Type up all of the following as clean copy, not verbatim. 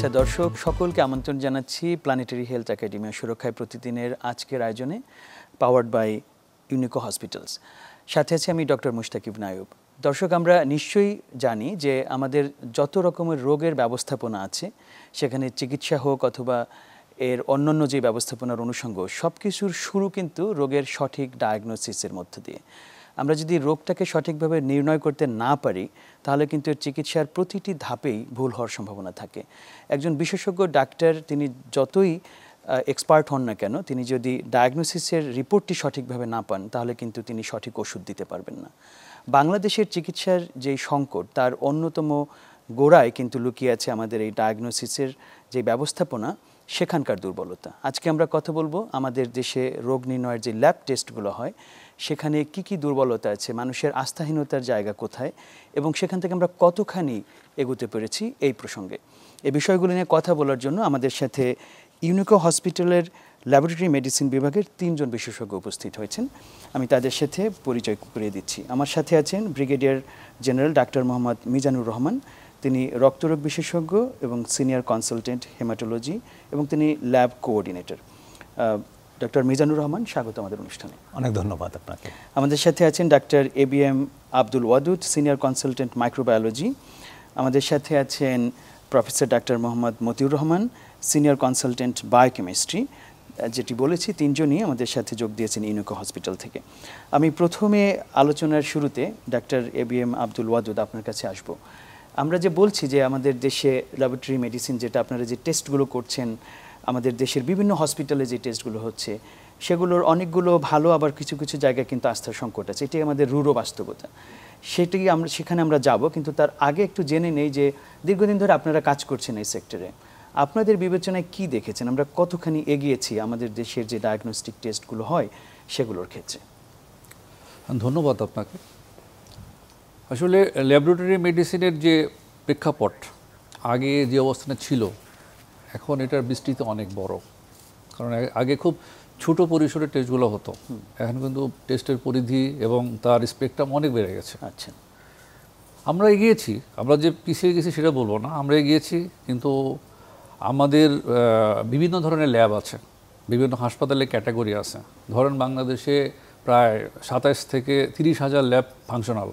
আচ্ছা দর্শক সকলকে আমন্ত্রণ জানাচ্ছি প্ল্যানেটারি হেলথ একাডেমি সুরক্ষায় প্রতিদিনের আজকের আয়োজনে পাওয়ার্ড বাই ইউনিকো হসপিটালস। সাথে আছে আমি ডক্টর মুশতাকিব নায়ুব। দর্শক আমরা নিশ্চয়ই জানি যে আমাদের যত রকমের রোগের ব্যবস্থাপনা আছে সেখানে চিকিৎসা হোক অথবা এর অন্যান্য যে ব্যবস্থাপনার অনুষঙ্গ সব কিছুর শুরু কিন্তু রোগের সঠিক ডায়াগনোসিসের মধ্য দিয়ে। আমরা যদি রোগটাকে সঠিকভাবে নির্ণয় করতে না পারি তাহলে কিন্তু এর চিকিৎসার প্রতিটি ধাপেই ভুল হওয়ার সম্ভাবনা থাকে। একজন বিশেষজ্ঞ ডাক্তার তিনি যতই এক্সপার্ট হন না কেন, তিনি যদি ডায়াগনোসিসের রিপোর্টটি সঠিকভাবে না পান তাহলে কিন্তু তিনি সঠিক ওষুধ দিতে পারবেন না। বাংলাদেশের চিকিৎসার যেই সংকট তার অন্যতম গোড়ায় কিন্তু লুকিয়ে আছে আমাদের এই ডায়াগনোসিসের যে ব্যবস্থাপনা সেখানকার দুর্বলতা। আজকে আমরা কথা বলবো আমাদের দেশে রোগ নির্ণয়ের যে ল্যাব টেস্টগুলো হয় সেখানে কি কি দুর্বলতা আছে, মানুষের আস্থাহীনতার জায়গা কোথায় এবং সেখান থেকে আমরা কতখানি এগোতে পেরেছি এই প্রসঙ্গে। এই বিষয়গুলো নিয়ে কথা বলার জন্য আমাদের সাথে ইউনিকো হসপিটালের ল্যাবরেটরি মেডিসিন বিভাগের 3 জন বিশেষজ্ঞ উপস্থিত হয়েছেন। আমি তাদের সাথে পরিচয় করিয়ে দিচ্ছি। আমার সাথে আছেন ব্রিগেডিয়ার জেনারেল ডাক্তার মোহাম্মদ মিজানুর রহমান, তিনি রক্তরোগ বিশেষজ্ঞ এবং সিনিয়র কনসালটেন্ট হেমাটোলজি এবং তিনি lab coordinator. Doctor Mizanur Rahman, স্বাগত আমাদের অনুষ্ঠানে। অনেক ধন্যবাদ আপনাকে। আমাদের সাথে আছেন ডাক্তার ABM Abdul Wadud, senior consultant microbiology. আমাদের সাথে আছেন প্রফেসর ডাক্তার Mohammad Motiur Rahman, senior consultant biochemistry. যেটি বলেছি 3 জনই আমাদের সাথে যোগ দিয়েছেন ইউনিকো হসপিটাল থেকে। আমি প্রথমে আলোচনার শুরুতে ডাক্তার ABM আব্দুল ওয়াদুদ আপনার কাছে আসব। আমরা যে বলছি যে আমাদের দেশে ল্যাবরেটরি মেডিসিন যেটা আপনারা যে টেস্টগুলো করছেন, আমাদের দেশের বিভিন্ন হসপিটালে যে টেস্টগুলো হচ্ছে সেগুলোর অনেকগুলো ভালো, আবার কিছু কিছু জায়গায় কিন্তু আস্থার সংকট আছে। এটাই আমাদের রূঢ় বাস্তবতা। সেখানে আমরা যাব, কিন্তু তার আগে একটু জেনে নেই যে দীর্ঘদিন ধরে আপনারা কাজ করছেন এই সেক্টরে, আপনাদের বিবেচনায় কি দেখেছেন, আমরা কতখানি এগিয়েছি আমাদের দেশের যে ডায়াগনস্টিক টেস্টগুলো হয় সেগুলোর ক্ষেত্রে? ধন্যবাদ আপনাকে। আসলে ল্যাবরেটরি মেডিসিনের যে প্রেক্ষাপট আগে যে অবস্থানে ছিল এখন এটার বিস্তৃতি অনেক বড়। কারণ আগে খুব ছোট পরিসরে টেস্টগুলো হতো, এখন কিন্তু টেস্টের পরিধি এবং তার স্পেকট্রাম অনেক বেড়ে গেছে। আচ্ছা, আমরা এগিয়েছি, আমরা যে পিছিয়ে গেছি সেটা বলবো না, আমরা এগিয়েছি। কিন্তু আমাদের বিভিন্ন ধরনের ল্যাব আছে, বিভিন্ন হাসপাতালে ক্যাটাগরি আছে। ধরেন বাংলাদেশে প্রায় 27 থেকে 30,000 ল্যাব ফাংশনাল,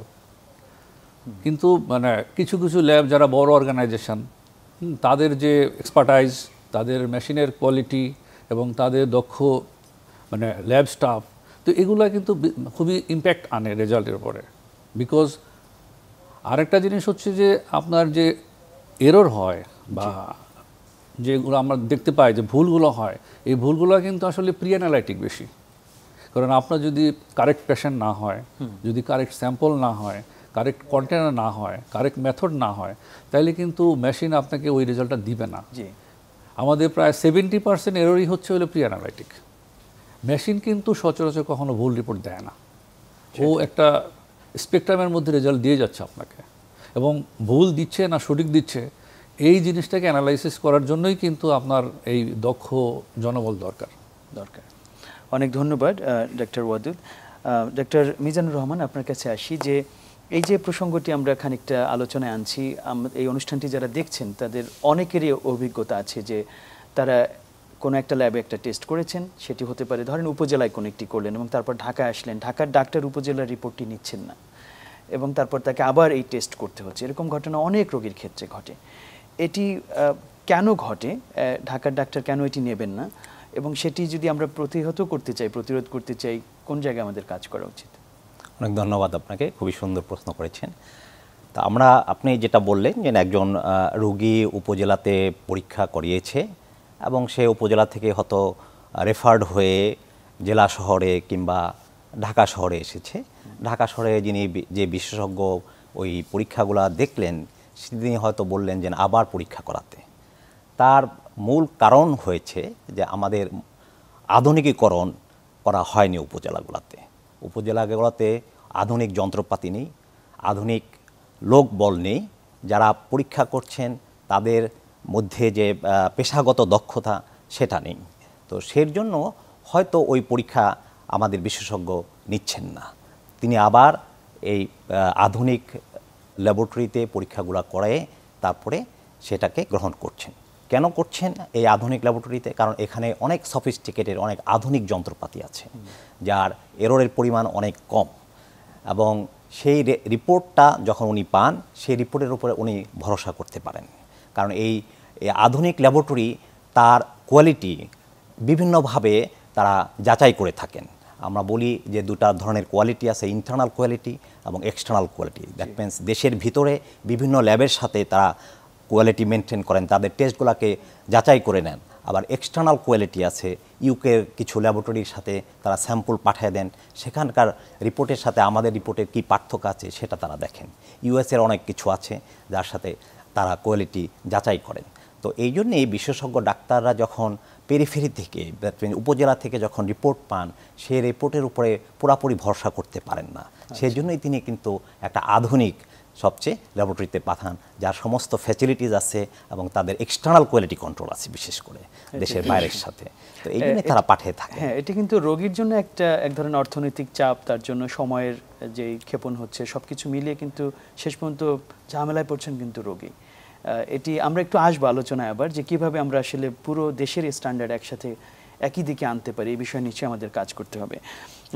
কিন্তু মানে কিছু কিছু ল্যাব যারা বড় অর্গানাইজেশন তাদের যে এক্সপার্টাইজ, তাদের মেশিনের কোয়ালিটি এবং তাদের দক্ষ মানে ল্যাব স্টাফ, তো এগুলো কিন্তু খুবই ইম্প্যাক্ট আনে রেজাল্টের উপরে। বিকজ আরেকটা জিনিস হচ্ছে যে আপনার যে এরর হয় বা যেগুলো আমরা দেখতে পাই যে ভুলগুলো হয়, এই ভুলগুলো কিন্তু আসলে প্রি অ্যানালাইটিক বেশি। কারণ আপনার যদি কারেক্ট পেশেন্ট না হয়, যদি কারেক্ট স্যাম্পল না হয়, কারেক্ট কন্টেনার না হয়, কারেক্ট মেথড না হয়, তাহলে কিন্তু মেশিন আপনাকে ওই রেজাল্টটা দিবে না। আমাদের প্রায় 70% এররই হচ্ছে হলো প্রি অ্যানালাইটিক। মেশিন কিন্তু সচরাচর কখনো ভুল রিপোর্ট দেয় না, ও একটা স্পেকট্রামের মধ্যে রেজাল্ট দিয়ে যাচ্ছে আপনাকে, এবং ভুল দিচ্ছে না সঠিক দিচ্ছে এই জিনিসটাকে অ্যানালাইসিস করার জন্যই কিন্তু আপনার এই দক্ষ জনবল দরকার। অনেক ধন্যবাদ ডক্টর ওয়াদুদ। ডক্টর মিজানুর রহমান, আপনার কাছে আসি যে এই যে প্রসঙ্গটি আমরা খানিকটা আলোচনায় আনছি, এই অনুষ্ঠানটি যারা দেখছেন তাদের অনেকেরই অভিজ্ঞতা আছে যে তারা কোনো একটা ল্যাবে একটা টেস্ট করেছেন, সেটি হতে পারে ধরেন উপজেলায় কোনো একটি করলেন এবং তারপর ঢাকায় আসলেন, ঢাকার ডাক্তার উপজেলার রিপোর্টটি নিচ্ছেন না এবং তারপর তাকে আবার এই টেস্ট করতে হচ্ছে। এরকম ঘটনা অনেক রোগীর ক্ষেত্রে ঘটে। এটি কেন ঘটে? ঢাকার ডাক্তার কেন এটি নেবেন না? এবং সেটি যদি আমরা প্রতিরোধ করতে চাই, কোন জায়গায় আমাদের কাজ করা উচিত? অনেক ধন্যবাদ আপনাকে, খুবই সুন্দর প্রশ্ন করেছেন। তা আপনি যেটা বললেন যে একজন রোগী উপজেলাতে পরীক্ষা করিয়েছে এবং সে উপজেলা থেকে হয়তো রেফার্ড হয়ে জেলা শহরে কিংবা ঢাকা শহরে এসেছে। ঢাকা শহরে যিনি যে বিশেষজ্ঞ ওই পরীক্ষাগুলো দেখলেন তিনি হয়তো বললেন যে আবার পরীক্ষা করাতে। তার মূল কারণ হয়েছে যে আমাদের আধুনিকীকরণ করা হয়নি উপজেলাগুলোতে। উপজেলাগুলোতে আধুনিক যন্ত্রপাতি নেই, আধুনিক লোকবল নেই, যারা পরীক্ষা করছেন তাদের মধ্যে যে পেশাগত দক্ষতা সেটা নেই। তো সেই জন্য হয়তো ওই পরীক্ষা আমাদের বিশেষজ্ঞ নিচ্ছেন না। তিনি আবার এই আধুনিক ল্যাবরেটরিতে পরীক্ষাগুলো করায় তারপরে সেটাকে গ্রহণ করছেন। কেন করছেন এই আধুনিক ল্যাবরেটরিতে? কারণ এখানে অনেক সফিস্টিকেটেড, অনেক আধুনিক যন্ত্রপাতি আছে যার এররের পরিমাণ অনেক কম, এবং সেই রিপোর্টটা যখন উনি পান সেই রিপোর্টের উপরে উনি ভরসা করতে পারেন। কারণ এই আধুনিক ল্যাবরেটরি তার কোয়ালিটি বিভিন্নভাবে তারা যাচাই করে থাকেন। আমরা বলি যে দুটা ধরনের কোয়ালিটি আছে, ইন্টারনাল কোয়ালিটি এবং এক্সটার্নাল কোয়ালিটি। দ্যাট মিনস দেশের ভিতরে বিভিন্ন ল্যাবের সাথে তারা কোয়ালিটি মেনটেন করেন, তাদের টেস্টগুলোকে যাচাই করে নেন। আবার এক্সটার্নাল কোয়ালিটি আছে, ইউকের কিছু ল্যাবরেটরির সাথে তারা স্যাম্পল পাঠিয়ে দেন, সেখানকার রিপোর্টের সাথে আমাদের রিপোর্টের কী পার্থক্য আছে সেটা তারা দেখেন। ইউএসের অনেক কিছু আছে যার সাথে তারা কোয়ালিটি যাচাই করেন। তো এই জন্যেই বিশেষজ্ঞ ডাক্তাররা যখন পেরিফেরি থেকে, উপজেলা থেকে যখন রিপোর্ট পান, সেই রিপোর্টের উপরে পুরাপুরি ভরসা করতে পারেন না। সেই জন্যই তিনি কিন্তু একটা আধুনিক সবচেয়ে ল্যাবরেটরিতে পাঠান যার সমস্ত ফ্যাসিলিটিস আছে এবং তাদের এক্সটার্নাল কোয়ালিটি কন্ট্রোল আছে, বিশেষ করে দেশের বাইরের সাথে। তো এই জন্য তারা পাঠিয়ে থাকে। হ্যাঁ, এটা কিন্তু রোগীর জন্য এক ধরনের অর্থনৈতিক চাপ, তার জন্য সময়ের যে ক্ষেপণ হচ্ছে, সব কিছু মিলিয়ে কিন্তু শেষ পর্যন্ত ঝামেলায় পড়ছেন কিন্তু রোগী। এটি আমরা একটু আসবো আলোচনায় আবার, যে কিভাবে আমরা আসলে পুরো দেশের স্ট্যান্ডার্ড একসাথে একই দিকে আনতে পারি, এই বিষয়ে নিশ্চয়ই আমাদের কাজ করতে হবে।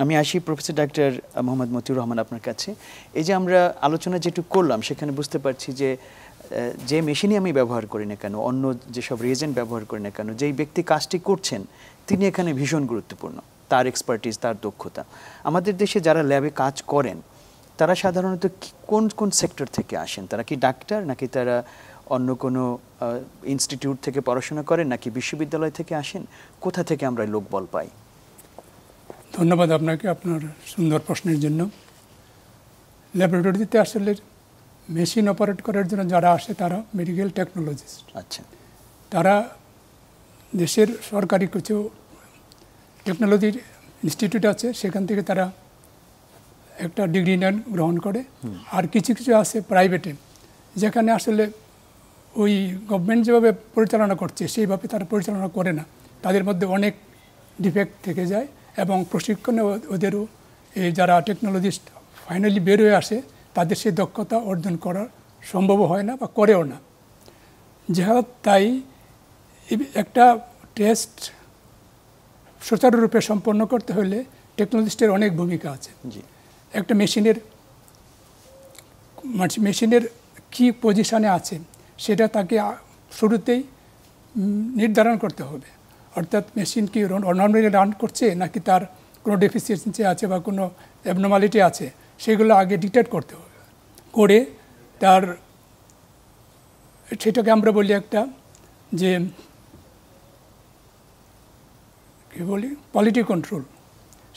আমি আসি প্রফেসর ডাক্তার মোহাম্মদ মতিউর রহমান আপনার কাছে। এই যে আমরা আলোচনা যেটুকু করলাম সেখানে বুঝতে পারছি যে মেশিনই আমি ব্যবহার করি না কেন, অন্য যেসব রিয়েজেন্ট ব্যবহার করি না কেন, যেই ব্যক্তি কাজটি করছেন তিনি এখানে ভীষণ গুরুত্বপূর্ণ, তার এক্সপার্টিস, তার দক্ষতা। আমাদের দেশে যারা ল্যাবে কাজ করেন তারা সাধারণত কোন কোন সেক্টর থেকে আসেন? তারা কি ডাক্তার, নাকি তারা অন্য কোনো ইনস্টিটিউট থেকে পড়াশোনা করেন, নাকি বিশ্ববিদ্যালয় থেকে আসেন? কোথা থেকে আমরা লোকবল পাই? ধন্যবাদ আপনাকে আপনার সুন্দর প্রশ্নের জন্য। ল্যাবরেটরিতে আসলে মেশিন অপারেট করার জন্য যারা আসে তারা মেডিকেল টেকনোলজিস্ট। আচ্ছা, তারা দেশের সরকারি কিছু টেকনোলজির ইনস্টিটিউট আছে, সেখান থেকে তারা একটা ডিগ্রি গ্রহণ করে। আর কিছু কিছু আছে প্রাইভেটে, যেখানে আসলে ওই গভর্নমেন্ট যেভাবে পরিচালনা করছে সেইভাবে তারা পরিচালনা করে না, তাদের মধ্যে অনেক ডিফেক্ট থেকে যায় এবং প্রশিক্ষণে ওদেরও এই যারা টেকনোলজিস্ট ফাইনালি বের হয়ে আসে তাদের সেই দক্ষতা অর্জন করা সম্ভব হয় না বা করেও না। যেহেতু তাই একটা টেস্ট সুচারুরূপে সম্পন্ন করতে হলে টেকনোলজিস্টের অনেক ভূমিকা আছে। একটা মেশিনের কী পজিশানে আছে সেটা তাকে শুরুতেই নির্ধারণ করতে হবে। অর্থাৎ মেশিন কি নর্মালি রান করছে নাকি তার কোনো ডেফিসিয়েন্সি আছে বা কোনো অ্যাবনর্মালিটি আছে, সেগুলো আগে ডিটেক্ট করতে হবে। করে সেটাকে আমরা বলি একটা যে কী বলি কোয়ালিটি কন্ট্রোল।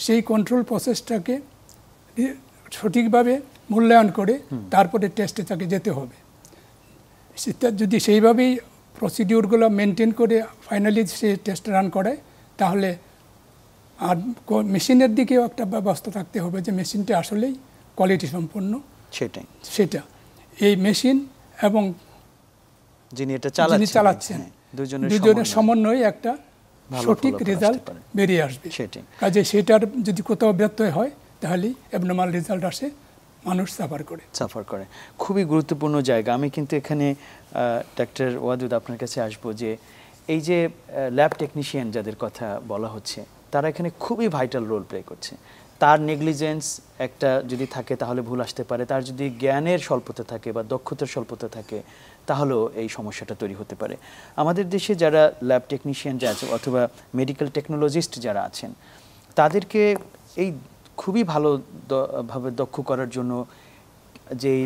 সেই কন্ট্রোল প্রসেসটাকে সঠিকভাবে মূল্যায়ন করে তারপরে টেস্টে তাকে যেতে হবে। সেটা যদি সেইভাবেই প্রসিডিউরগুলো মেনটেন করে ফাইনালি সে টেস্ট রান করে, তাহলে আর মেশিনের দিকেও একটা ব্যবস্থা থাকতে হবে যে মেশিনটা আসলেই কোয়ালিটি সম্পন্ন। সেটা এই মেশিন এবং যিনি চালাচ্ছেন দুজনের সমন্বয়ে একটা সঠিক রেজাল্ট বেরিয়ে আসবে। কাজে সেটার যদি কোথাও ব্যত্যয় হয় তাহলে অ্যাবনর্মাল রেজাল্ট আসে, মানুষ সাফার করে। খুবই গুরুত্বপূর্ণ জায়গা। আমি কিন্তু এখানে ডাক্তার ওয়াদুদ আপনার কাছে আসবো, যে এই যে ল্যাব টেকনিশিয়ান যাদের কথা বলা হচ্ছে তারা এখানে খুবই ভাইটাল রোল প্লে করছে। তার নেগলিজেন্স একটা যদি থাকে তাহলে ভুল আসতে পারে, তার যদি জ্ঞানের স্বল্পতা থাকে বা দক্ষতার স্বল্পতা থাকে তাহলেও এই সমস্যাটা তৈরি হতে পারে। আমাদের দেশে যারা ল্যাব টেকনিশিয়ান যা আছে অথবা মেডিকেল টেকনোলজিস্ট যারা আছেন তাদেরকে এই খুবই ভালোভাবে দক্ষ করার জন্য যেই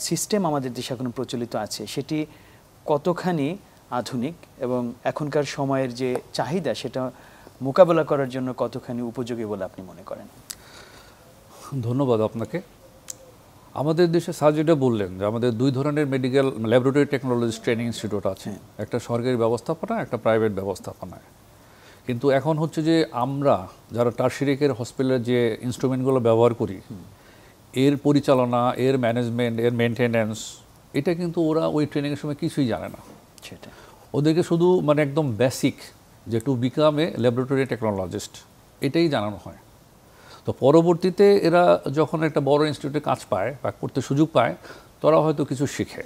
সিস্টেম আমাদের দেশে এখন প্রচলিত আছে সেটি কতখানি আধুনিক এবং এখনকার সময়ের যে চাহিদা সেটা মোকাবেলা করার জন্য কতখানি উপযোগী বলে আপনি মনে করেন? ধন্যবাদ আপনাকে। আমাদের দেশে স্যার যেটা বললেন যে আমাদের দুই ধরনের medical laboratory technology training institute আছে, একটা সরকারি ব্যবস্থাপনা, একটা প্রাইভেট ব্যবস্থাপনায়। কিন্তু এখন হচ্ছে যে আমরা যারা টারশিয়ারি কেয়ার হসপিটালের যে ইনস্ট্রুমেন্টগুলো ব্যবহার করি, এর পরিচালনা, এর ম্যানেজমেন্ট, এর মেনটেন্যান্স, এটা কিন্তু ওরা ওই ট্রেনিংয়ের সময় কিছুই জানে না। সেটা ওদেরকে শুধু মানে একদম বেসিক যে to become a laboratory technologist এটাই জানানো হয়। তো পরবর্তীতে এরা যখন একটা বড় ইনস্টিটিউটে কাজ পায় বা করতে সুযোগ পায়, তারা হয়তো কিছু শিখে।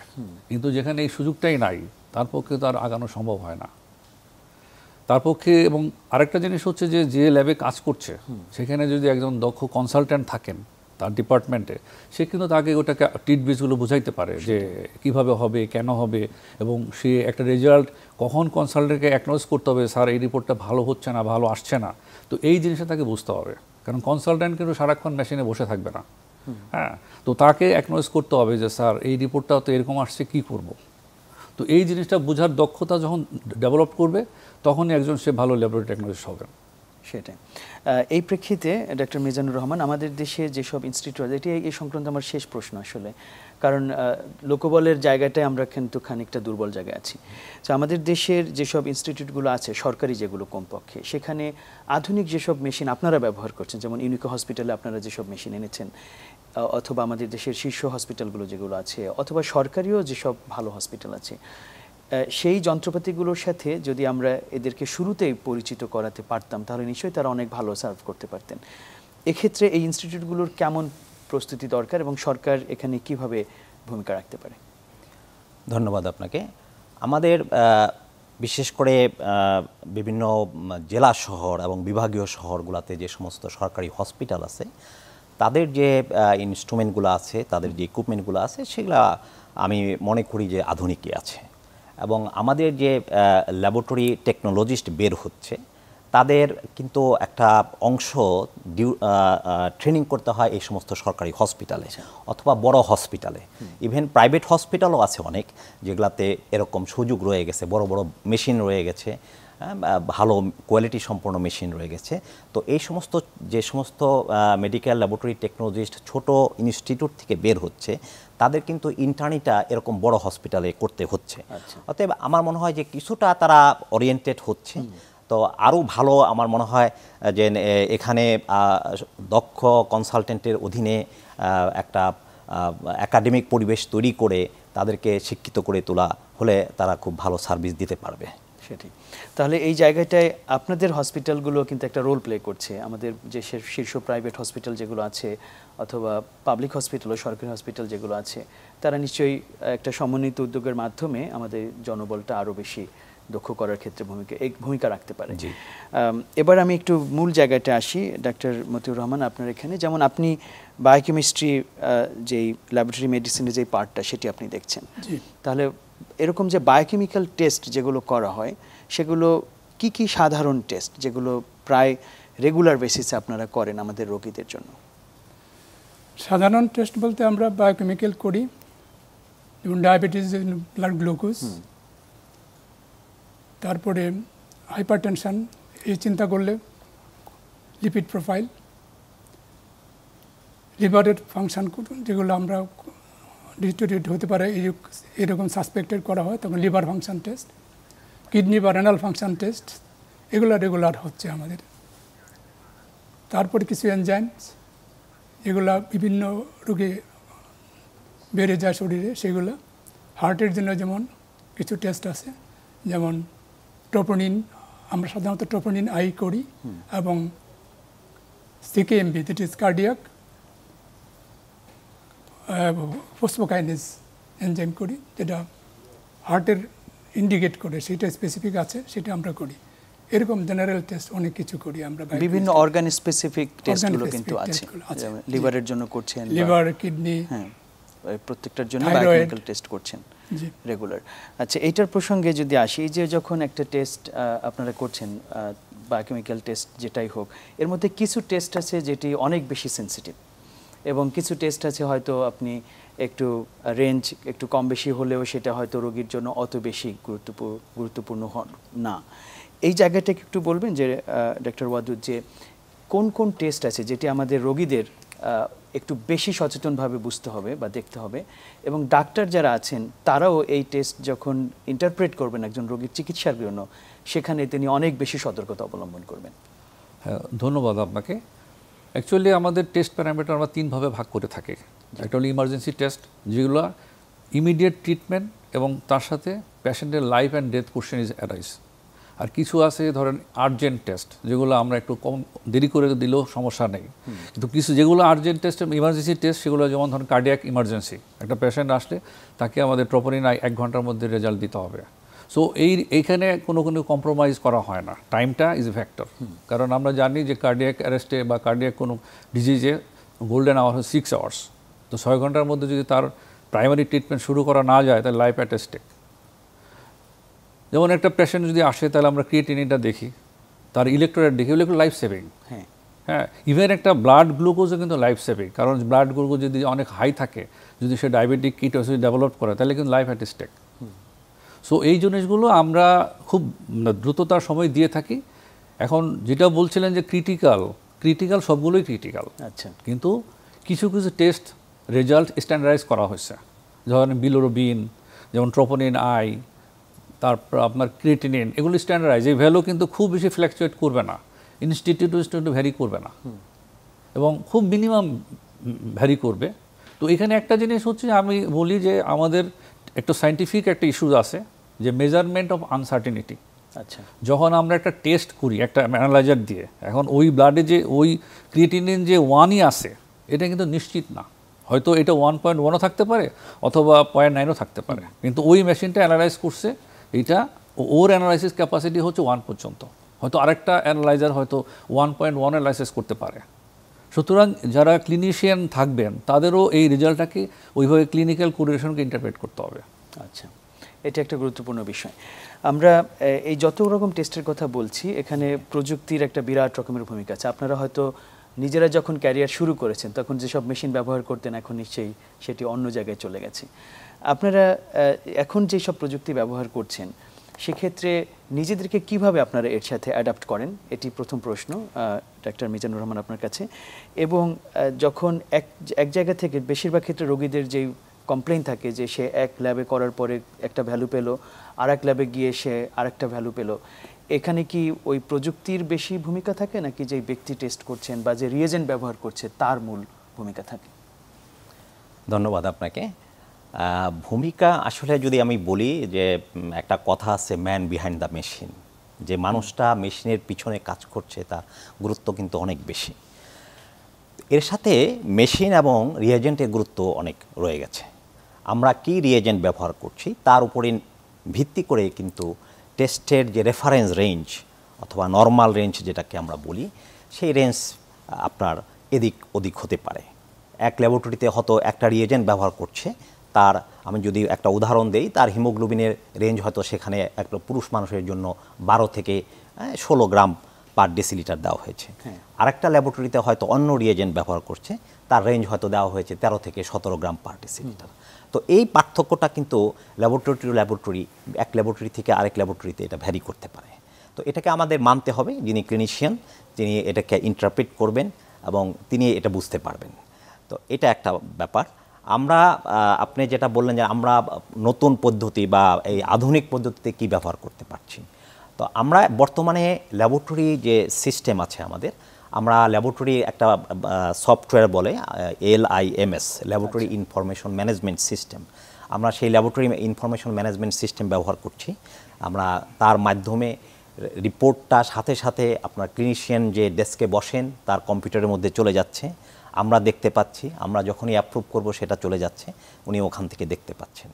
কিন্তু যেখানে এই সুযোগটাই নাই, তার পক্ষে তো আর আগানো সম্ভব হয় না। তার পক্ষে এবং আরেকটা জিনিস হচ্ছে যে ল্যাবে কাজ করছে সেখানে যদি একজন দক্ষ কনসালট্যান্ট থাকেন তার ডিপার্টমেন্টে, সে কিন্তু তাকে ওটাকে টিটবিটসগুলো বুঝাইতে পারে যে কিভাবে হবে, কেন হবে, এবং সে একটা রেজাল্ট কখন কনসালটেন্টকে অ্যাকনোলেজ করতে হবে, স্যার এই রিপোর্টটা ভালো হচ্ছে না, ভালো আসছে না। তো এই জিনিসটা তাকে বুঝতে হবে, কারণ কনসালট্যান্ট কিন্তু সারাক্ষণ মেশিনে বসে থাকবে না। হ্যাঁ, তো তাকে অ্যাকনোলেজ করতে হবে যে স্যার এই রিপোর্টটা তো এরকম আসছে, কী করব। তো এই জিনিসটা বোঝার দক্ষতা যখন ডেভেলপ করবে তখনই একজন সে ভালো ল্যাবরেটরি টেকনোলজিস্ট হবেন। সেটাই। এই প্রেক্ষিতে ডক্টর মিজানুর রহমান, আমাদের দেশে যেসব ইনস্টিটিউট আছে, এটি এই সংক্রান্ত আমার শেষ প্রশ্ন আসলে, কারণ লোকবলের জায়গাটায় আমরা কিন্তু খানিকটা দুর্বল জায়গায় আছি। তো আমাদের দেশের যেসব ইনস্টিটিউটগুলো আছে, সরকারি যেগুলো কমপক্ষে, সেখানে আধুনিক যেসব মেশিন আপনারা ব্যবহার করছেন, যেমন ইউনিকো হসপিটালে আপনারা যেসব মেশিন এনেছেন, অথবা আমাদের দেশের শীর্ষ হসপিটালগুলো যেগুলো আছে, অথবা সরকারিও যেসব ভালো হসপিটাল আছে, সেই যন্ত্রপাতিগুলোর সাথে যদি আমরা এদেরকে শুরুতেই পরিচিত করাতে পারতাম, তাহলে নিশ্চয়ই তারা অনেক ভালো সার্ভ করতে পারতেন। এক্ষেত্রে এই ইনস্টিটিউটগুলোর কেমন প্রস্তুতি দরকার এবং সরকার এখানে কিভাবে ভূমিকা রাখতে পারে? ধন্যবাদ আপনাকে। আমাদের বিশেষ করে বিভিন্ন জেলা শহর এবং বিভাগীয় শহরগুলোতে যে সমস্ত সরকারি হসপিটাল আছে, তাদের যে ইনস্ট্রুমেন্টগুলো আছে, তাদের যে ইকুইপমেন্টগুলো আছে, সেগুলো আমি মনে করি যে আধুনিকই আছে। এবং আমাদের যে ল্যাবরেটরি টেকনোলজিস্ট বের হচ্ছে, তাদের কিন্তু একটা অংশ ট্রেনিং করতে হয় এই সমস্ত সরকারি হসপিটালে অথবা বড় হসপিটালে। ইভেন প্রাইভেট হসপিটালও আছে অনেক, যেগুলাতে এরকম সুযোগ রয়ে গেছে, বড় বড় মেশিন রয়ে গেছে, ভালো কোয়ালিটি সম্পন্ন মেশিন রয়ে গেছে। তো এই সমস্ত যে সমস্ত মেডিকেল ল্যাবরেটরি টেকনোলজিস্ট ছোট ইনস্টিটিউট থেকে বের হচ্ছে, তাদের কিন্তু ইন্টার্নিটা এরকম বড় হসপিটালে করতে হচ্ছে। অতএব আমার মনে হয় যে কিছুটা তারা ওরিয়েন্টেড হচ্ছে। তো আরও ভালো আমার মনে হয় যে এখানে দক্ষ কনসালটেন্টের অধীনে একটা একাডেমিক পরিবেশ তৈরি করে তাদেরকে শিক্ষিত করে তোলা হলে তারা খুব ভালো সার্ভিস দিতে পারবে। সেটি। তাহলে এই জায়গাটায় আপনাদের হসপিটালগুলো কিন্তু একটা রোল প্লে করছে। আমাদের যে শীর্ষ প্রাইভেট হসপিটাল যেগুলো আছে, অথবা পাবলিক হসপিটাল ও সরকারি হসপিটাল যেগুলো আছে, তারা নিশ্চয়ই একটা সমন্বিত উদ্যোগের মাধ্যমে আমাদের জনবলটা আরও বেশি দক্ষ করার ক্ষেত্রে ভূমিকা রাখতে পারে। এবার আমি একটু মূল জায়গাটা আসি। ডাক্তার মতিউর রহমান, আপনার এখানে যেমন আপনি বায়োকেমিস্ট্রি যেই ল্যাবরেটরি মেডিসিনের যেই পার্টটা, সেটি আপনি দেখছেন। তাহলে এরকম যে বায়োকেমিক্যাল টেস্ট যেগুলো করা হয়, সেগুলো কি কি সাধারণ টেস্ট যেগুলো প্রায় রেগুলার বেসিসে আপনারা করেন আমাদের রোগীদের জন্য? সাধারণ টেস্ট বলতে আমরা বায়োকেমিক্যাল করি, যেমন ডায়াবেটিস, ব্লাড গ্লুকোজ, তারপরে হাইপারটেনশন, এই চিন্তা করলে লিপিড প্রোফাইল, লিভারের ফাংশন যেগুলো আমরা ডিস্টোরিয়েট হতে পারে এরকম সাসপেক্টেড করা হয়, তখন লিভার ফাংশন টেস্ট, কিডনি বা রেনাল ফাংশন টেস্ট, এগুলো রেগুলার হচ্ছে আমাদের। তারপরে কিছু এনজাইমস যেগুলো বিভিন্ন রোগে বেড়ে যায় শরীরে, সেগুলো হার্টের জন্য যেমন কিছু টেস্ট আছে, যেমন ট্রোপোনিন, আমরা সাধারণত ট্রোপোনিন আই করি, এবং CKMB, that is cardiac phosphokinase enzyme করি, যেটা হার্টের ইন্ডিকেট করে, সেটা স্পেসিফিক আছে, সেটা আমরা করি। এরকম জেনারেল টেস্ট অনেক কিছু করি আমরা। বিভিন্ন অর্গান স্পেসিফিক টেস্টগুলো কিন্তু আছে, লিভারের জন্য করছেন, লিভার, কিডনি, হ্যাঁ, প্রত্যেকটার জন্য বায়োকেমিক্যাল টেস্ট করছেন রেগুলার। আচ্ছা, এইটার প্রসঙ্গে যদি আসি, যে যখন একটা টেস্ট আপনারা করছেন, বায়োকেমিক্যাল টেস্ট যেটাই হোক, এর মধ্যে কিছু টেস্ট আছে যেটি অনেক বেশি সেন্সিটিভ, এবং কিছু টেস্ট আছে হয়তো আপনি একটু রেঞ্জ একটু কম বেশি হলেও সেটা হয়তো রোগীর জন্য অত বেশি গুরুত্বপূর্ণ না। এই জায়গাটাকে একটু বলবেন যে ডক্টর ওয়াদুদ, যে কোন কোন টেস্ট আছে যেটি আমাদের রোগীদের একটু বেশি সচেতনভাবে বুঝতে হবে বা দেখতে হবে, এবং ডাক্তার যারা আছেন তারাও এই টেস্ট যখন ইন্টারপ্রেট করবেন একজন রোগীর চিকিৎসার জন্য, সেখানে তিনি অনেক বেশি সতর্কতা অবলম্বন করবেন? হ্যাঁ, ধন্যবাদ আপনাকে। অ্যাকচুয়ালি আমাদের টেস্ট প্যারামিটার আমরা তিনভাবে ভাগ করে থাকি। একটা হলো ইমার্জেন্সি টেস্ট, যেগুলো ইমিডিয়েট ট্রিটমেন্ট এবং তার সাথে পেশেন্টের life and death question is arise. আর কিছু আছে ধরেন আর্জেন্ট টেস্ট, যেগুলো আমরা একটু কম দেরি করে দিলেও সমস্যা নেই, কিন্তু কিছু যেগুলো আর্জেন্ট টেস্ট, ইমার্জেন্সি টেস্ট, সেগুলো যেমন ধরেন কার্ডিয়াক ইমার্জেন্সি, একটা পেশেন্ট আসলে তাকে আমাদের ট্রোপোনিন 1 ঘন্টার মধ্যে রেজাল্ট দিতে হবে। সো এইখানে কোনো কম্প্রোমাইজ করা হয় না, টাইমটা ইজ এ ফ্যাক্টর। কারণ আমরা জানি যে কার্ডিয়াক অ্যারেস্টে বা কার্ডিয়াক কোনো ডিজিজে গোল্ডেন আওয়ার হচ্ছে 6 আওয়ার্স। তো 6 ঘন্টার মধ্যে যদি তার প্রাইমারি ট্রিটমেন্ট শুরু করা না যায় তাহলে লাইফ অ্যাট স্টেক। যেমন একটা পেশেন্ট যদি আসে তাহলে আমরা ক্রিয়েটিনিনটা দেখি, তার ইলেকট্রোলাইট দেখি, ইলেকট্রো লাইফ সেভিং। হ্যাঁ, ইভেন একটা ব্লাড গ্লুকোজও কিন্তু লাইফ সেভিং, কারণ ব্লাড গ্লুকোজ যদি অনেক হাই থাকে, যদি সে ডায়াবেটিক কিটোসিস ডেভেলপ করে তাহলে কিন্তু লাইফ অ্যাট স্টেক। সো এই জিনিসগুলো আমরা খুব দ্রুততার সময় দিয়ে থাকি। এখন যেটা বলছিলেন যে ক্রিটিক্যাল সবগুলোই ক্রিটিক্যাল। আচ্ছা, কিন্তু কিছু কিছু টেস্ট রেজাল্ট স্ট্যান্ডার্ডাইজ করা হয়েছে, ধরেন বিলিরুবিন, যেমন ট্রোপোনিন আই, তারপর আপনার ক্রিয়েটিনিন, এগুলো স্ট্যান্ডার্ডাইজ। এই ভ্যালু কিন্তু খুব বেশি ফ্ল্যাকচুয়েট করবে না, ইনস্টিটিউট ভ্যারি করবে না, এবং খুব মিনিমাম ভ্যারি করবে। তো এখানে একটা জিনিস হচ্ছে, আমি বলি যে আমাদের একটা সায়েন্টিফিক একটা ইস্যুজ আছে যে মেজারমেন্ট অফ আনসার্টিনিটি। আচ্ছা, যখন আমরা একটা টেস্ট করি একটা অ্যানালাইজার দিয়ে, এখন ওই ব্লাডে যে ওই ক্রিয়েটিনিন যে 1ই আছে এটা কিন্তু নিশ্চিত না, হয়তো এটা 1.1ও থাকতে পারে অথবা 0.9ও থাকতে পারে, কিন্তু ওই মেশিনটা অ্যানালাইজ করছে এইটা, ওর অ্যানালাইসিস ক্যাপাসিটি হচ্ছে 1 পর্যন্ত, হয়তো আরেকটা অ্যানালাইজার হয়তো 1.1 অ্যানালাইসিস করতে পারে। সুতরাং যারা ক্লিনিশিয়ান থাকবেন তাদেরও এই রেজাল্টটাকে ওইভাবে ক্লিনিক্যাল কোরিলেশনকে ইন্টারপ্রেট করতে হবে। আচ্ছা, এটা একটা গুরুত্বপূর্ণ বিষয়। আমরা এই যত রকম টেস্টের কথা বলছি, এখানে প্রযুক্তির একটা বিরাট রকমের ভূমিকা আছে। আপনারা হয়তো নিজেরা যখন ক্যারিয়ার শুরু করেছেন তখন যেসব মেশিন ব্যবহার করতেন এখন নিশ্চয়ই সেটি অন্য জায়গায় চলে গেছে। আপনারা এখন যেসব প্রযুক্তি ব্যবহার করছেন সেক্ষেত্রে নিজেদেরকে কিভাবে আপনারা এর সাথে অ্যাডাপ্ট করেন, এটি প্রথম প্রশ্ন ডাক্তার মিজানুর রহমান আপনার কাছে। এবং যখন এক জায়গা থেকে, বেশিরভাগ ক্ষেত্রে রোগীদের যেই কমপ্লেইন থাকে যে সে এক ল্যাবে করার পরে একটা ভ্যালু পেলো, আর এক ল্যাবে গিয়ে সে আরেকটা ভ্যালু পেলো, এখানে কি ওই প্রযুক্তির বেশি ভূমিকা থাকে নাকি যে ব্যক্তি টেস্ট করছেন বা যে রিয়েজেন্ট ব্যবহার করছে তার মূল ভূমিকা থাকে? ধন্যবাদ আপনাকে। ভূমিকা আসলে যদি আমি বলি যে একটা কথা আছে, ম্যান বিহাইন্ড দ্য মেশিন, যে মানুষটা মেশিনের পিছনে কাজ করছে তার গুরুত্ব কিন্তু অনেক বেশি। এর সাথে মেশিন এবং রিয়েজেন্টের গুরুত্ব অনেক রয়ে গেছে। আমরা কি রিয়েজেন্ট ব্যবহার করছি তার উপরে ভিত্তি করে কিন্তু টেস্টের যে রেফারেন্স রেঞ্জ অথবা নর্মাল রেঞ্জ যেটাকে আমরা বলি, সেই রেঞ্জ আপনার এদিক ওদিক হতে পারে। এক ল্যাবরেটরিতে হয়তো একটা রিয়েজেন্ট ব্যবহার করছে, তার আমি যদি একটা উদাহরণ দেই, তার হিমোগ্লোবিনের রেঞ্জ হয়তো সেখানে একটা পুরুষ মানুষের জন্য 12 থেকে 16 গ্রাম পার ডেসিলিটার দেওয়া হয়েছে। আরেকটা ল্যাবরেটরিতে হয়তো অন্য রিয়েজেন্ট ব্যবহার করছে, তার রেঞ্জ হয়তো দেওয়া হয়েছে 13 থেকে 17 গ্রাম পার ডেসিলিটার। তো এই পার্থক্যটা কিন্তু ল্যাবরেটরি টু ল্যাবরেটরি, এক ল্যাবরেটরি থেকে আরেক ল্যাবরেটরিতে এটা ভ্যারি করতে পারে। তো এটাকে আমাদের মানতে হবে, যিনি ক্লিনিশিয়ান তিনি এটাকে ইন্টারপ্রেট করবেন এবং তিনি এটা বুঝতে পারবেন। তো এটা একটা ব্যাপার। আমরা আপনি যেটা বললেন যে আমরা নতুন পদ্ধতি বা এই আধুনিক পদ্ধতিতে কি ব্যবহার করতে পারছি, তো আমরা বর্তমানে ল্যাবরেটরি যে সিস্টেম আছে আমাদের, আমরা ল্যাবরেটরি একটা সফটওয়্যার বলে LIMS, laboratory information management system, আমরা সেই ল্যাবরেটরি ইনফরমেশন ম্যানেজমেন্ট সিস্টেম ব্যবহার করছি। আমরা তার মাধ্যমে রিপোর্টটা সাথে সাথে আপনার ক্লিনিশিয়ান যে ডেস্কে বসেন তার কম্পিউটারের মধ্যে চলে যাচ্ছে, আমরা দেখতে পাচ্ছি, আমরা যখনই অ্যাপ্রুভ করব সেটা চলে যাচ্ছে, উনি ওখান থেকে দেখতে পাচ্ছেন।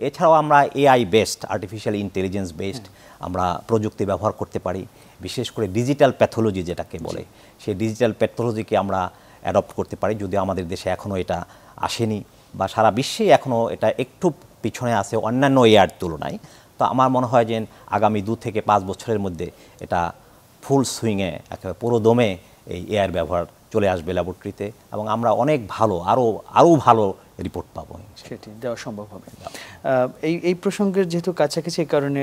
এছাড়াও আমরা AI based, artificial intelligence based আমরা প্রযুক্তি ব্যবহার করতে পারি। বিশেষ করে ডিজিটাল প্যাথোলজি যেটাকে বলে, সেই ডিজিটাল প্যাথোলজিকে আমরা অ্যাডপ্ট করতে পারি, যদিও আমাদের দেশে এখনও এটা আসেনি বা সারা বিশ্বে এখনও এটা একটু পিছনে আছে অন্যান্য এআর তুলনায়। তো আমার মনে হয় যে আগামী 2 থেকে 5 বছরের মধ্যে এটা ফুল সুইংয়ে একেবারে পুরো দমে এই এআর ব্যবহার চলে আসবে ল্যাবরেটরিতে, এবং আমরা অনেক ভালো আরও ভালো রিপোর্ট পাবো, সেটি দেওয়া সম্ভব হবে। এই প্রসঙ্গের যেহেতু কাছাকাছি, এই কারণে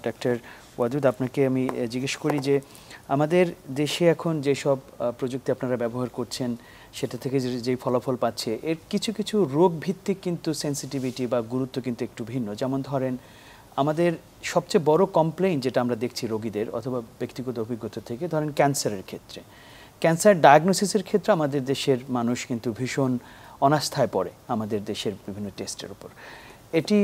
ডাক্তার ওয়াদুদ আপনাকে আমি জিজ্ঞেস করি যে আমাদের দেশে এখন যেসব প্রযুক্তি আপনারা ব্যবহার করছেন সেটা থেকে যেই ফলাফল পাচ্ছে, এর কিছু কিছু রোগ ভিত্তিক কিন্তু সেন্সিটিভিটি বা গুরুত্ব কিন্তু একটু ভিন্ন। যেমন ধরেন আমাদের সবচেয়ে বড় কমপ্লেইন যেটা আমরা দেখছি রোগীদের অথবা ব্যক্তিগত অভিজ্ঞতা থেকে, ধরেন ক্যান্সারের ক্ষেত্রে, ক্যান্সার ডায়াগনোসিসের ক্ষেত্রে আমাদের দেশের মানুষ কিন্তু ভীষণ অনাস্থায় পড়ে আমাদের দেশের বিভিন্ন টেস্টের উপর। এটি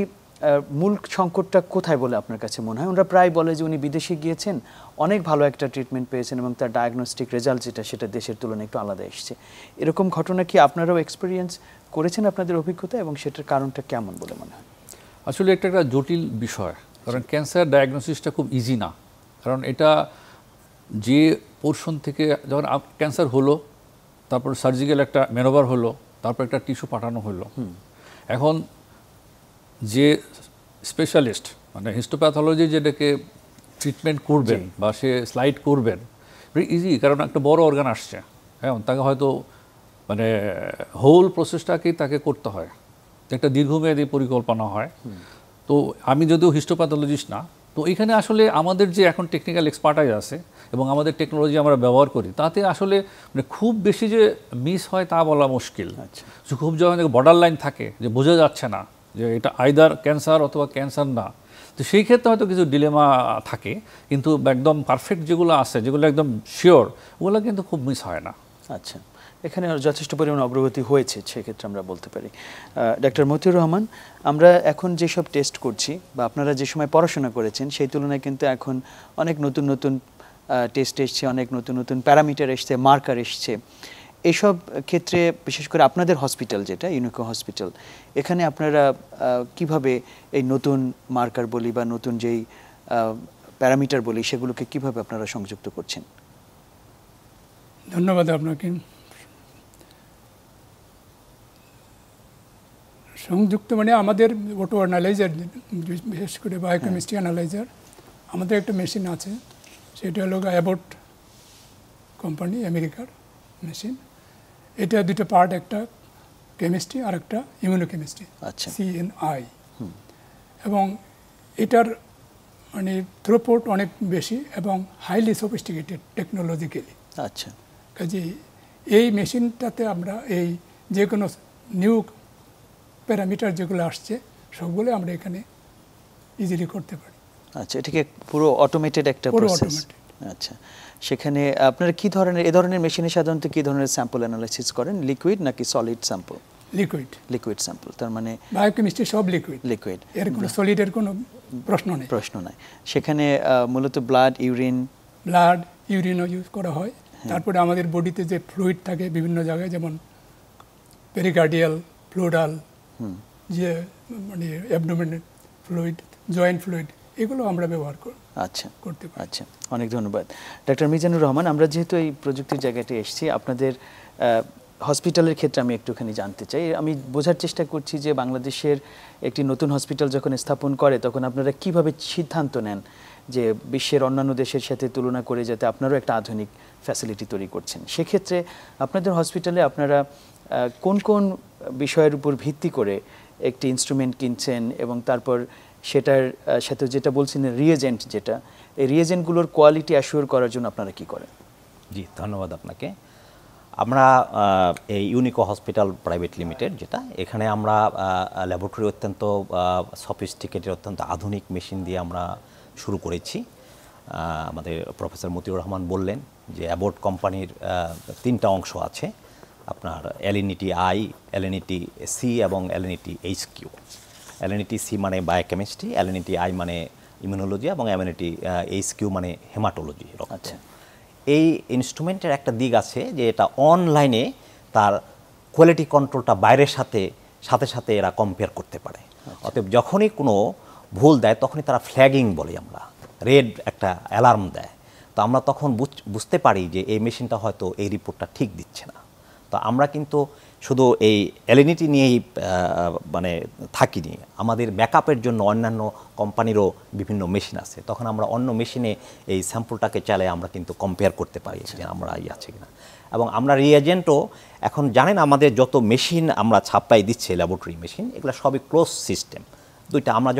মূল সংকটটা কোথায় বলে আপনার কাছে মনে হয়? ওনারা প্রায় বলে যে উনি বিদেশে গিয়েছেন, অনেক ভালো একটা ট্রিটমেন্ট পেয়েছেন এবং তার ডায়াগনস্টিক রেজাল্ট যেটা সেটা দেশের তুলনায় একটু আলাদা এসছে। এরকম ঘটনা কি আপনারাও এক্সপিরিয়েন্স করেছেন আপনাদের অভিজ্ঞতা, এবং সেটার কারণটা কেমন বলে মনে হয়? আসলে এটা একটা জটিল বিষয়, কারণ ক্যান্সার ডায়াগনোসিসটা খুব ইজি না, কারণ এটা যে পোর্শন থেকে যখন ক্যান্সার হলো, তারপর সার্জিক্যাল একটা ম্যানোভার হলো, তারপর একটা টিস্যু পাঠানো হলো, এখন যে স্পেশালিস্ট মানে হিস্টোপ্যাথোলজি যেটাকে ট্রিটমেন্ট করবেন বা সে স্লাইড করবেন, ভেরি ইজি, কারণ একটা বড় অর্গান আসছে, হ্যাঁ, তাকে হয়তো মানে হোল প্রসেসটাকেই তাকে করতে হয়, একটা দীর্ঘমেয়াদী পরিকল্পনা হয়। তো আমি যদিও হিস্টোপ্যাথোলজিস্ট না, তো এখানে আসলে আমাদের যে এখন টেকনিক্যাল এক্সপার্টাইজ আছে এবং আমাদের টেকনোলজি আমরা ব্যবহার করি, তাতে আসলে মানে খুব বেশি যে মিস হয় তা বলা মুশকিল। খুব যখন বর্ডার লাইন থাকে যে বোঝা যাচ্ছে না যে এটা আইদার ক্যান্সার অথবা ক্যান্সার না, তো সেই ক্ষেত্রে হয়তো কিছু ডিলেমা থাকে, কিন্তু একদম পারফেক্ট যেগুলো আছে, যেগুলো একদম শিওর, ওগুলো কিন্তু খুব মিস হয় না। আচ্ছা, এখানে যথেষ্ট পরিমাণ অগ্রগতি হয়েছে সেক্ষেত্রে আমরা বলতে পারি। ডক্টর মতিউর রহমান, আমরা এখন যেসব টেস্ট করছি বা আপনারা যে সময় পড়াশোনা করেছেন সেই তুলনায় কিন্তু এখন অনেক নতুন নতুন টেস্ট এসছে, অনেক নতুন নতুন প্যারামিটার এসছে, মার্কার এসছে। এসব ক্ষেত্রে বিশেষ করে আপনাদের হসপিটাল যেটা ইউনিকো হসপিটাল, এখানে আপনারা কিভাবে এই নতুন মার্কার বলি বা নতুন যেই প্যারামিটার বলি সেগুলোকে কিভাবে আপনারা সংযুক্ত করছেন? ধন্যবাদ আপনাকে। সংযুক্ত মানে আমাদের অটো অ্যানালাইজার, বিশেষ করে বায়োকেমিস্ট্রি অ্যানালাইজার, আমাদের একটা মেশিন আছে, সেটা হলো অ্যাবট কোম্পানি, আমেরিকার মেশিন। এটা দুটো পার্ট, একটা কেমিস্ট্রি আর একটা ইমিউনোকেমিস্ট্রি, CNI। এবং এটার মানে থ্রুপুট অনেক বেশি এবং হাইলি সফিস্টিকেটেড টেকনোলজিক্যালি। আচ্ছা, কাজে এই মেশিনটাতে আমরা এই যে কোনো নিউ প্যারামিটার যেগুলো আসছে সবগুলো আমরা এখানে ইজিলি করতে পারি। আচ্ছা, এটাকে পুরো অটোমেটেড একটা প্রসেস। আচ্ছা, সেখানে আপনারা কি ধরনের, এই ধরনের মেশিনে সাধারণত কি ধরনের স্যাম্পল অ্যানালাইসিস করেন? লিকুইড নাকি সলিড স্যাম্পল? লিকুইড স্যাম্পল, তার মানে বায়োকেমিস্ট্রি সব লিকুইড, এর কোনো সলিডের কোনো প্রশ্ন নাই। সেখানে মূলত ব্লাড, ইউরিনও ইউজ করা হয়। তারপরে আমাদের বডিতে যে ফ্লুইড থাকে বিভিন্ন জায়গায়, যেমন পেরিকার্ডিয়াল, ফ্লুইডাল, যে মানে অ্যাবডোমেনের ফ্লুইড, জয়েন্ট ফ্লুইড, এগুলো আমরা ব্যবহার করতে পারি। আচ্ছা, অনেক ধন্যবাদ ডক্টর মিজানুর রহমান। আমরা যেহেতু এই প্রযুক্তির জায়গাতে এসেছি, আপনাদের হসপিটালের ক্ষেত্রে আমি একটুখানি জানতে চাই। আমি বোঝার চেষ্টা করছি যে বাংলাদেশের একটি নতুন হসপিটাল যখন স্থাপন করে তখন আপনারা কিভাবে সিদ্ধান্ত নেন যে বিশ্বের অন্যান্য দেশের সাথে তুলনা করে যাতে আপনারাও একটা আধুনিক ফ্যাসিলিটি তৈরি করছেন। সেক্ষেত্রে আপনাদের হসপিটালে আপনারা কোন কোন বিষয়ের উপর ভিত্তি করে একটি ইনস্ট্রুমেন্ট কিনছেন এবং তারপর সেটার সাথে যেটা বলছেন রিয়েজেন্ট, যেটা এই রিয়েজেন্টগুলোর কোয়ালিটি অ্যাসিওর করার জন্য আপনারা কি করেন? জি, ধন্যবাদ আপনাকে। আমরা এই ইউনিকো হসপিটাল প্রাইভেট লিমিটেড যেটা, এখানে আমরা ল্যাবরেটরি অত্যন্ত সফিস্টিকেটেড, অত্যন্ত আধুনিক মেশিন দিয়ে আমরা শুরু করেছি। আমাদের প্রফেসর মতিউর রহমান বললেন যে অ্যাবট কোম্পানির 3টা অংশ আছে, আপনার এলএনইটি আই, এলএনইটি সি এবং এলএনইটি এইচকিউ। এলএনইটি সি মানে বায়োকেমিস্ট্রি, এলএনইটি আই মানে ইমিউনোলজি এবং এলএনইটি এইচকিউ মানে হেমাটোলজি। আচ্ছা, এই ইনস্ট্রুমেন্টের একটা দিক আছে যে এটা অনলাইনে তার কোয়ালিটি কন্ট্রোলটা বাইরের সাথে সাথে এরা কম্পেয়ার করতে পারে। অতএব যখনই কোনো ভুল দেয় তখনই তারা ফ্ল্যাগিং বলি আমরা, রেড একটা অ্যালার্ম দেয়। তো আমরা তখন বুঝতে পারি যে এই মেশিনটা হয়তো এই রিপোর্টটা ঠিক দিচ্ছে না। তো আমরা কিন্তু শুধু এই এলএনইটি নিয়েই মানে থাকিনি, আমাদের ব্যাকআপের জন্য অন্যান্য কোম্পানিরও বিভিন্ন মেশিন আছে। তখন আমরা অন্য মেশিনে এই স্যাম্পলটাকে চালিয়ে আমরা কিন্তু কম্পেয়ার করতে পারি যে আমরা আছে কিনা। এবং আমরা রিয়েজেন্টও এখন জানেন আমাদের যত মেশিন আমরা ছাপ্পাই দিচ্ছে, ল্যাবরেটরি মেশিন, এগুলো সবই ক্লোজ সিস্টেম। দুইটা আমরা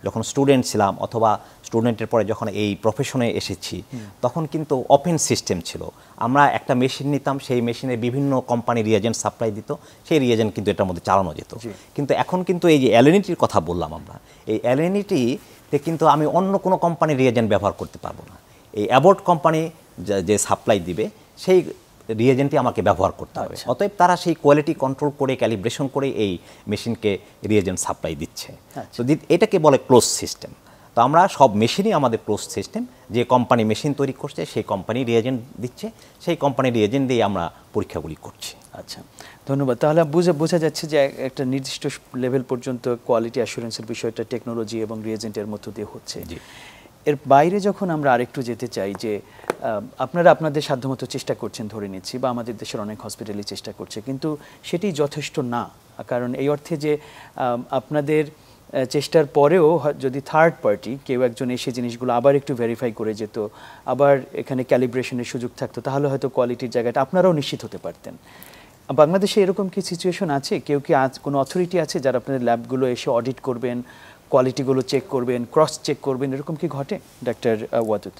যখন স্টুডেন্ট ছিলাম অথবা স্টুডেন্টের পরে যখন এই প্রফেশনে এসেছি তখন কিন্তু ওপেন সিস্টেম ছিল। আমরা একটা মেশিন নিতাম, সেই মেশিনে বিভিন্ন কোম্পানি রিয়েজেন্ট সাপ্লাই দিত, সেই রিয়েজেন্ট কিন্তু এটার মধ্যে চালানো যেত। কিন্তু এখন কিন্তু এই যে এলএনইটির কথা বললাম আমরা, এই এলএনইটিতে কিন্তু আমি অন্য কোনো কোম্পানির রিয়েজেন্ট ব্যবহার করতে পারবো না। এই অ্যাবট কোম্পানি যে সাপ্লাই দিবে সেই রিয়েজেন্টই আমাকে ব্যবহার করতে হবে। অতএব তারা সেই কোয়ালিটি কন্ট্রোল করে ক্যালিব্রেশন করে এই মেশিনকে রিয়েজেন্ট সাপ্লাই দিচ্ছে। তো এটাকে বলে ক্লোজ সিস্টেম। তো আমরা সব মেশিনই আমাদের ক্লোজ সিস্টেম, যে কোম্পানি মেশিন তৈরি করছে সেই কোম্পানি রিয়েজেন্ট দিচ্ছে, সেই কোম্পানির রিয়েজেন্ট দিয়ে আমরা পরীক্ষাগুলি করছি। আচ্ছা, ধন্যবাদ। তাহলে বোঝা যাচ্ছে যে একটা নির্দিষ্ট লেভেল পর্যন্ত কোয়ালিটি অ্যাসুরেন্সের বিষয়টা টেকনোলজি এবং রিয়েজেন্টের মধ্য দিয়ে হচ্ছে। এর বাইরে যখন আমরা আরেকটু যেতে চাই, যে আপনারা আপনাদের সাধ্যমতো চেষ্টা করছেন ধরে নিচ্ছি, বা আমাদের দেশের অনেক হসপিটালই চেষ্টা করছে, কিন্তু সেটি যথেষ্ট না। কারণ এই অর্থে যে আপনাদের চেষ্টার পরেও যদি থার্ড পার্টি কেউ একজন এসে জিনিসগুলো আবার একটু ভেরিফাই করে যেত, আবার এখানে ক্যালিব্রেশনের সুযোগ থাকতো, তাহলে হয়তো কোয়ালিটির জায়গাটা আপনারাও নিশ্চিত হতে পারতেন। বাংলাদেশে এরকম কি সিচুয়েশন আছে? কেউ কি কোনো অথরিটি আছে যারা আপনাদের ল্যাবগুলো এসে অডিট করবেন, কোয়ালিটিগুলো চেক করবেন, ক্রস চেক করবেন, এরকম কি ঘটে ডাক্তার ওয়াদুদ?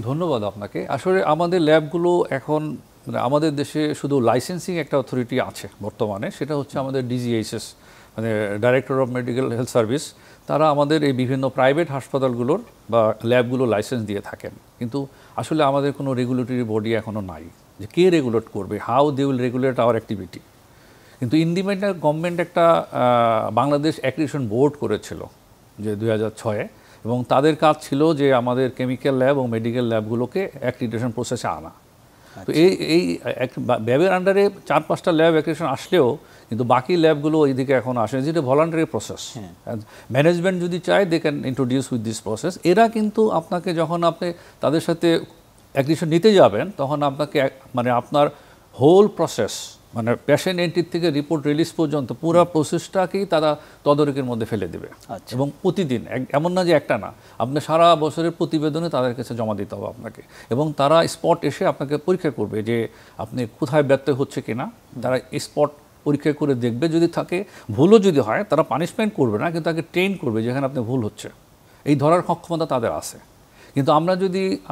ধন্যবাদ আপনাকে। আসলে আমাদের ল্যাবগুলো এখন মানে আমাদের দেশে শুধু লাইসেন্সিং একটা অথরিটি আছে বর্তমানে, সেটা হচ্ছে আমাদের ডিজিএইচএস, মানে director of medical health service. তারা আমাদের এই বিভিন্ন প্রাইভেট হাসপাতালগুলোর বা ল্যাবগুলো লাইসেন্স দিয়ে থাকেন, কিন্তু আসলে আমাদের কোনো রেগুলেটরি বডি এখনও নাই যে কে রেগুলেট করবে, how they will regulate our activity. কিন্তু ইন্ডিপেন্ডেন্ট গভর্নমেন্ট একটা বাংলাদেশ অ্যাক্রিডিটেশন বোর্ড করেছিল যে 2006-এ, এবং তাদের কাজ ছিল যে আমাদের কেমিক্যাল ল্যাব এবং মেডিকেল ল্যাবগুলোকে অ্যাক্রিডিটেশন প্রসেসে আনা। তো এই ব্যাবের আন্ডারে 4-5টা ল্যাব অ্যাক্রিডিটেশন আসলেও কিন্তু বাকি ল্যাবগুলো ওইদিকে এখন আসে, যেটা ভলান্টারি প্রসেস। ম্যানেজমেন্ট যদি চায় they can introduce with this process. এরা কিন্তু আপনাকে যখন আপনি তাদের সাথে অ্যাক্রিডিটেশন নিতে যাবেন, তখন আপনাকে মানে আপনার হোল প্রসেস, মানে পেশেন্ট এন্ট্রি থেকে রিপোর্ট রিলিজ পর্যন্ত পুরো প্রসেসটাকেই তারা তদারকির মধ্যে ফেলে দেবে। এবং প্রতিদিন, এমন না যে একটা না, আপনি সারা বছরের প্রতিবেদনে তাদের কাছে জমা দিতে হবে আপনাকে, এবং তারা স্পট এসে আপনাকে পরীক্ষা করবে যে আপনি কোথায় ব্যত্যয় হচ্ছে কিনা। তারা স্পট পরীক্ষা করে দেখবে, যদি থাকে ভুলও যদি হয় তারা পানিশমেন্ট করবে না, কিন্তু তাকে ট্রেন করবে যেখানে আপনি ভুল হচ্ছে, এই ধরার সক্ষমতা তাদের আছে। কিন্তু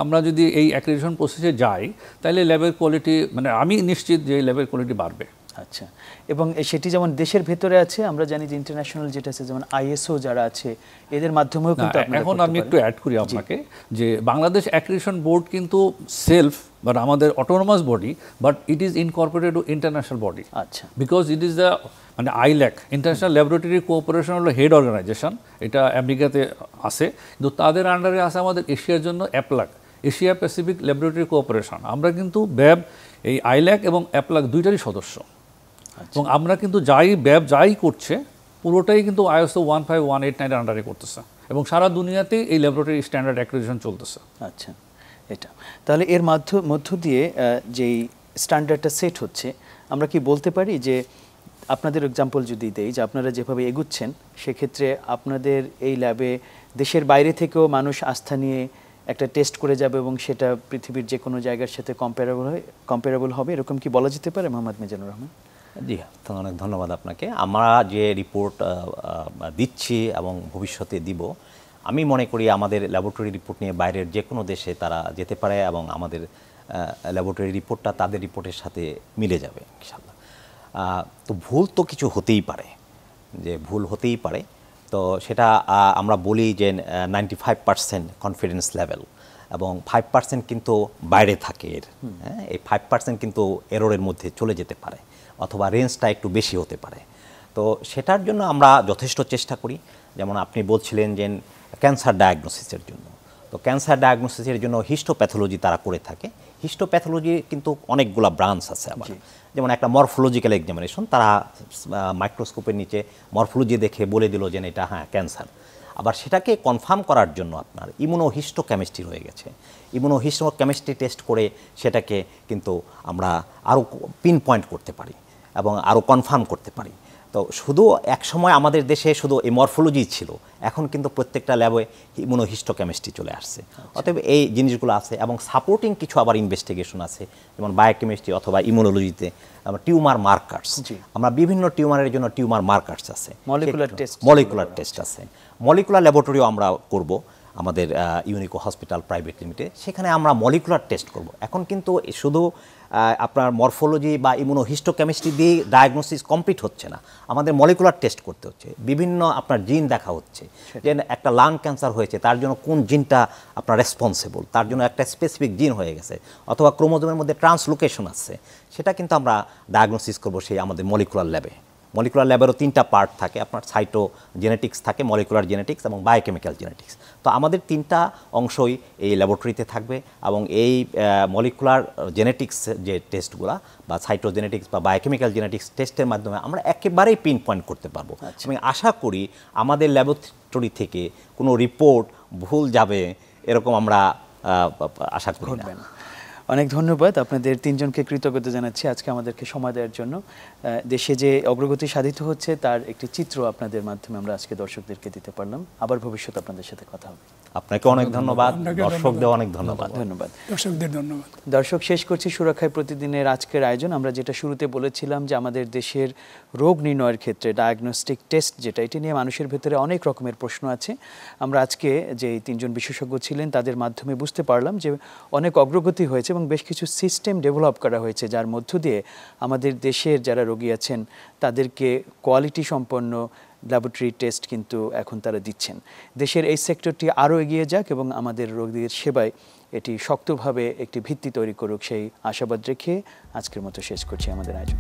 আমরা যদি এই অ্যাক্রিডিটেশন প্রসেসে যাই, তাহলে ল্যাবের কোয়ালিটি, মানে আমি নিশ্চিত যে ল্যাবের কোয়ালিটি বাড়বে। আচ্ছা, এবং সেটি যেমন দেশের ভেতরে আছে, আমরা জানি যে ইন্টারন্যাশনাল যেটা আছে, যেমন আইএসও যারা আছে, এদের মাধ্যমেও কিন্তু এখন আমি একটু অ্যাড করি আপনাকে যে বাংলাদেশ অ্যাক্রিডিটেশন বোর্ড কিন্তু সেলফ, বাট আমাদের autonomous body, but it is Incorporated two international body. আচ্ছা, বিকজ ইট ইজ দ্য মানে আইল্যাক, ইন্টারন্যাশনাল ল্যাবরেটরি কোঅপারেশন হলো হেড অর্গানাইজেশন, এটা আমেরিকাতে আছে, কিন্তু তাদের আন্ডারে আছে আমাদের এশিয়ার জন্য অ্যাপলাক, এশিয়া প্যাসিফিক ল্যাবরেটরি কোঅপারেশন। আমরা কিন্তু ব্যাব, এই আইল্যাক এবং অ্যাপলাক দুইটারই সদস্য, এবং আমরা কিন্তু ব্যাব যাই করছে পুরোটাই কিন্তু ISO 15189 এর আন্ডারে করতেছে, এবং সারা দুনিয়াতেই এই ল্যাবরেটরি স্ট্যান্ডার্ড অ্যাক্রিডিটেশন চলতেছে। আচ্ছা, এটা তাহলে এর মধ্য দিয়ে যেই স্ট্যান্ডার্ডটা সেট হচ্ছে, আমরা কি বলতে পারি যে আপনাদের এক্সাম্পল যদি দেই, যে আপনারা যেভাবে এগুচ্ছেন, সেক্ষেত্রে আপনাদের এই ল্যাবে দেশের বাইরে থেকেও মানুষ আস্থা নিয়ে একটা টেস্ট করে যাবে, এবং সেটা পৃথিবীর যে কোনো জায়গার সাথে কম্পারেবল হবে, এরকম কি বলা যেতে পারে? মোহাম্মদ মিজানুর রহমান। জি, অনেক ধন্যবাদ আপনাকে। আমরা যে রিপোর্ট দিচ্ছি এবং ভবিষ্যতে দিব, আমি মনে করি আমাদের ল্যাবরেটরি রিপোর্ট নিয়ে বাইরের যে কোনো দেশে তারা যেতে পারে, এবং আমাদের ল্যাবরেটরি রিপোর্টটা তাদের রিপোর্টের সাথে মিলে যাবে ইনশাআল্লাহ। তো ভুল তো কিছু হতেই পারে, যে ভুল হতেই পারে, তো সেটা আমরা বলি যে 95% কনফিডেন্স লেভেল, এবং 5% কিন্তু বাইরে থাকে এর। হ্যাঁ, এই 5% কিন্তু এররের মধ্যে চলে যেতে পারে, অথবা রেঞ্জটা একটু বেশি হতে পারে। তো সেটার জন্য আমরা যথেষ্ট চেষ্টা করি। যেমন আপনি বলছিলেন যে ক্যান্সার ডায়াগনোসিসের জন্য, তো ক্যান্সার ডায়াগনোসিসের জন্য হিস্টোপ্যাথোলজি তারা করে থাকে। হিস্টোপ্যাথোলজি কিন্তু অনেকগুলা ব্রাঞ্চ আছে আবার, যেমন একটা মরফোলজিক্যাল এক্সামিনেশন, তারা মাইক্রোস্কোপের নিচে মরফোলজি দেখে বলে দিল যে এটা হ্যাঁ ক্যান্সার। আবার সেটাকে কনফার্ম করার জন্য আপনার ইমিউনোহিস্টোকেমিস্ট্রি রয়ে গেছে। ইমিউনোহিস্টোকেমিস্ট্রি টেস্ট করে সেটাকে কিন্তু আমরা আরও পিন পয়েন্ট করতে পারি এবং আরও কনফার্ম করতে পারি। তো শুধু এক সময় আমাদের দেশে শুধু এই মরফোলজি ছিল, এখন কিন্তু প্রত্যেকটা ল্যাবে ইমিউনোহিস্টোকেমিস্ট্রি চলে আসছে। অতএব এই জিনিসগুলো আছে, এবং সাপোর্টিং কিছু আবার ইনভেস্টিগেশন আছে, যেমন বায়োকেমিস্ট্রি অথবা ইমিউনোলজিতে টিউমার মার্কার্স। আমরা বিভিন্ন টিউমারের জন্য টিউমার মার্কার্স আছে, মলিকুলার টেস্ট আছে, মলিকুলার ল্যাবরেটরিও আমরা করব আমাদের ইউনিকো হসপিটাল প্রাইভেট লিমিটেড, সেখানে আমরা মলিকুলার টেস্ট করব। এখন কিন্তু শুধু আপনার মরফোলজি বা ইমিউনোহিস্টোকেমিস্ট্রি দিয়ে ডায়াগনোসিস কমপ্লিট হচ্ছে না, আমাদের মলিকুলার টেস্ট করতে হচ্ছে। বিভিন্ন আপনার জিন দেখা হচ্ছে, যে একটা লাং ক্যান্সার হয়েছে, তার জন্য কোন জিনটা আপনার রেসপন্সিবল, তার জন্য একটা স্পেসিফিক জিন হয়ে গেছে, অথবা ক্রোমোজোমের মধ্যে ট্রান্সলোকেশন আছে, সেটা কিন্তু আমরা ডায়াগনোসিস করব সেই আমাদের মলিকুলার ল্যাবে। মলিকুলার ল্যাবেরও 3টা পার্ট থাকে, আপনার সাইটো জেনেটিক্স থাকে, মলিকুলার জেনেটিক্স এবং বায়োকেমিক্যাল জেনেটিক্স। তো আমাদের 3টা অংশই এই ল্যাবরেটরিতে থাকবে এবং এই মলিকুলার জেনেটিক্স যে টেস্টগুলো বা সাইটো জেনেটিক্স বা বায়োকেমিক্যাল জেনেটিক্স টেস্টের মাধ্যমে আমরা একেবারেই পিন পয়েন্ট করতে পারবো। আমি আশা করি আমাদের ল্যাবরেটরি থেকে কোনো রিপোর্ট ভুল যাবে এরকম আমরা আশা করি না। অনেক ধন্যবাদ আপনাদের তিনজনকে, কৃতজ্ঞতা জানাচ্ছি আজকে আমাদেরকে সময় দেওয়ার জন্য। দেশে যে অগ্রগতি সাধিত হচ্ছে তার একটি চিত্র আপনাদের মাধ্যমে আমরা আজকে দর্শকদেরকে দিতে পারলাম। আবার ভবিষ্যতে আপনাদের সাথে কথা হবে। আপনাকে অনেক ধন্যবাদ, দর্শকদের অনেক ধন্যবাদ। ধন্যবাদ দর্শকদের ধন্যবাদ। দর্শক, শেষ করছি সুরক্ষায় প্রতিদিনের আজকের আয়োজন। আমরা যেটা শুরুতে বলেছিলাম যে আমাদের দেশের রোগ নির্ণয়ের ক্ষেত্রে ডায়াগনস্টিক টেস্ট যেটা, এটি নিয়ে মানুষের ভেতরে অনেক রকমের প্রশ্ন আছে। আমরা আজকে যে 3জন বিশেষজ্ঞ ছিলেন তাদের মাধ্যমে বুঝতে পারলাম যে অনেক অগ্রগতি হয়েছে এবং বেশ কিছু সিস্টেম ডেভেলপ করা হয়েছে যার মধ্য দিয়ে আমাদের দেশের যারা রোগী আছেন তাদেরকে কোয়ালিটি সম্পন্ন ল্যাবরেটরি টেস্ট কিন্তু এখন তারা দিচ্ছেন। দেশের এই সেক্টরটি আরও এগিয়ে যাক এবং আমাদের রোগীদের সেবায় এটি শক্তভাবে একটি ভিত্তি তৈরি করুক, সেই আশাবাদ রেখে আজকের মতো শেষ করছি আমাদের আয়োজন।